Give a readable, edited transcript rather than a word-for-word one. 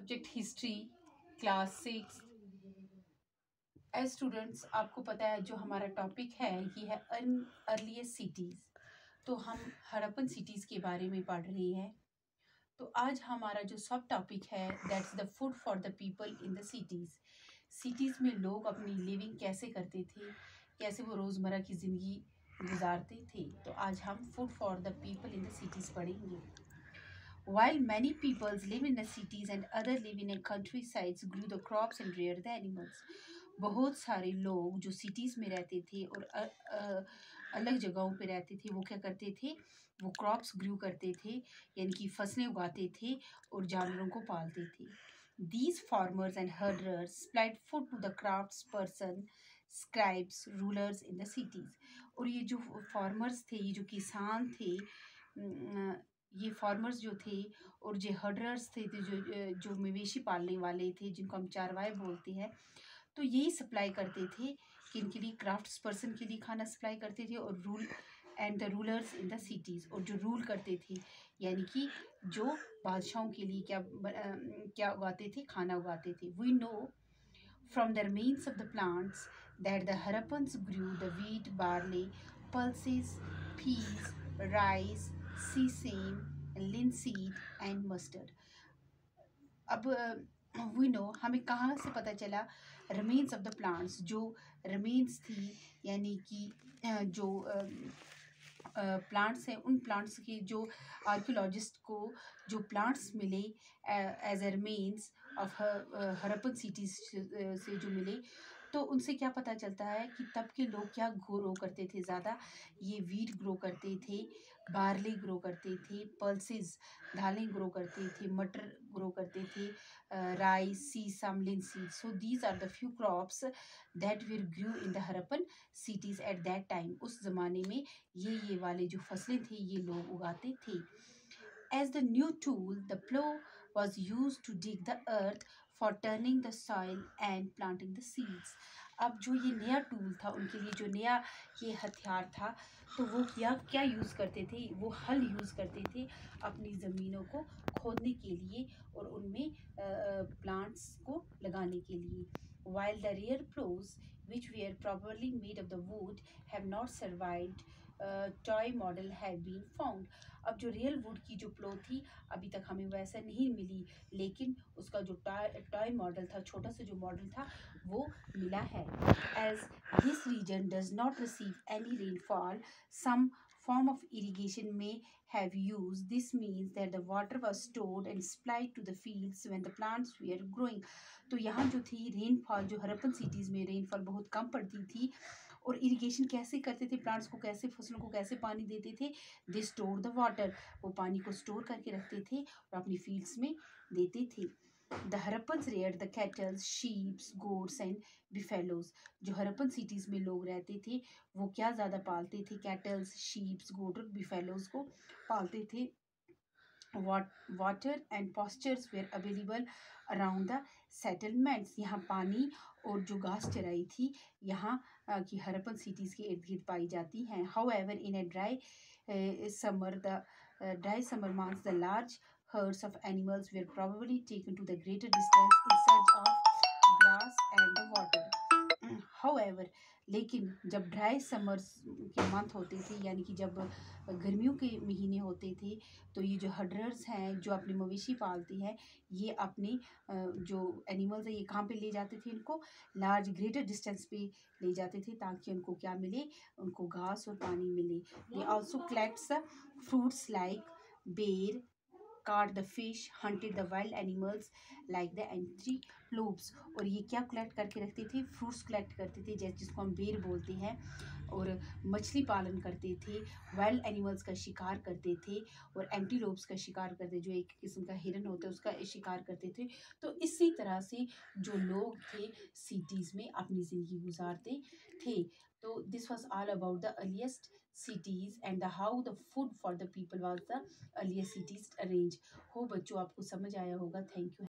Subject history, class 6। As students, आपको पता है जो हमारा टॉपिक है ये है अर्लीस्ट सिटीज़। तो हम हड़प्पन सिटीज़ के बारे में पढ़ रहे हैं। तो आज हमारा जो सब टॉपिक है that's the food for the people in the cities. Cities में लोग अपनी लिविंग कैसे करते थे, कैसे वो रोज़मर्रा की ज़िंदगी गुजारते थे। तो आज हम food for the people in the cities पढ़ेंगे। While many peoples live in the cities and others live in the countrysides, grew the crops and reared the animals. बहुत सारे लोग जो सिटीज़ में रहते थे और अलग जगहों पे रहते थे, वो क्या करते थे, वो क्रॉप्स ग्रू करते थे, यानी कि फसलें उगाते थे और जानवरों को पालते थे। These farmers and herders supplied food to the crafts person, scribes, rulers in the cities. और ये जो फार्मर्स थे, ये जो किसान थे, ये फार्मर्स जो थे और जो हर्डर्स थे जो मवेशी पालने वाले थे, जिनको हम चारवाए बोलते हैं, तो यही सप्लाई करते थे किन के लिए, क्राफ्ट्स पर्सन के लिए खाना सप्लाई करते थे, और rule and the rulers in the cities, और जो रूल करते थे यानी कि जो बादशाहों के लिए क्या उगाते थे, खाना उगाते थे। We know from the remains of the plants that the Harappans grew the wheat, barley, pulses, peas, rice, sesame, linseed and mustard. अब वी नो, हमें कहाँ से पता चला remains of the plants, जो remains थी यानी कि जो प्लांट्स हैं, उन प्लांट्स की जो आर्कियोलॉजिस्ट को जो प्लांट्स मिले as a remains of Harappan cities से जो मिले, तो उनसे क्या पता चलता है कि तब के लोग क्या ग्रो करते थे ज़्यादा। ये वीट ग्रो करते थे, बार्ली ग्रो करते थे, पल्सेस दालें ग्रो करते थे, मटर ग्रो करते थे, rice, sesame, linseed. So these are the few crops that were grew in the Harappan cities at that time. उस ज़माने में ये वाले जो फसलें थी ये लोग उगाते थे। As the new tool, the plow was used to dig the earth for turning the soil and planting the seeds. अब जो ये नया टूल था उनके लिए, जो नया ये हथियार था, तो वो क्या यूज़ करते थे, वो हल यूज़ करते थे अपनी ज़मीनों को खोदने के लिए और उनमें प्लांट्स को लगाने के लिए। While the rear plows, which were probably made of the wood, have not survived, toy model have been found. अब जो रियल वुड की जो प्लो थी अभी तक हमें वैसा नहीं मिली, लेकिन उसका जो टॉय मॉडल था, छोटा सा जो मॉडल था, वो मिला है। As this region does not receive any rainfall, some form of irrigation may have used. This means that the water was stored and supplied to the fields when the plants were growing. तो यहाँ जो थी rainfall, जो Harappan cities में rainfall बहुत कम पड़ती थी, और इरिगेशन कैसे करते थे, प्लांट्स को कैसे, फसलों को कैसे पानी देते थे, दे स्टोर द वाटर, वो पानी को स्टोर करके रखते थे और अपनी फील्ड्स में देते थे। The Harappans reared the cattles, sheeps, goats and buffaloes. जो हड़प्पन सिटीज़ में लोग रहते थे वो क्या ज़्यादा पालते थे, कैटल्स, शीप्स, गोट और बिफेलोज को पालते थे। Water and pastures were available around the settlements. यहाँ पानी और जो घास चराई थी यहाँ की हड़प्पन सिटीज़ के इर्द गिर्द पाई जाती हैं। However in a dry summer months the large herds of animals were probably taken to the greater distance in search of grass and the water. However, लेकिन जब ड्राई समर्स के मंथ होते थे, यानी कि जब गर्मियों के महीने होते थे, तो ये जो हर्डर्स हैं, जो अपने मवेशी पालते हैं, ये अपने जो एनिमल्स हैं ये कहाँ पे ले जाते थे, इनको लार्ज ग्रेटर डिस्टेंस पे ले जाते थे ताकि उनको क्या मिले, उनको घास और पानी मिले। They also collects fruits like बेर, caught the fish, hunted the wild animals like the antelopes। और ये क्या कलेक्ट करके रखते थे, फ्रूट्स कलेक्ट करते थे, जैसे जिसको हम बेर बोलते हैं, और मछली पालन करते थे, वाइल्ड एनिमल्स का शिकार करते थे, और एंटीलोप्स का शिकार करते, जो एक किस्म का हिरन होता है उसका शिकार करते थे। तो इसी तरह से जो लोग थे सिटीज़ में अपनी ज़िंदगी गुजारते थे। तो this was all about the earliest cities and how the food for the people was the earlier cities arranged। हो बच्चों, आपको समझ आया होगा। Thank you.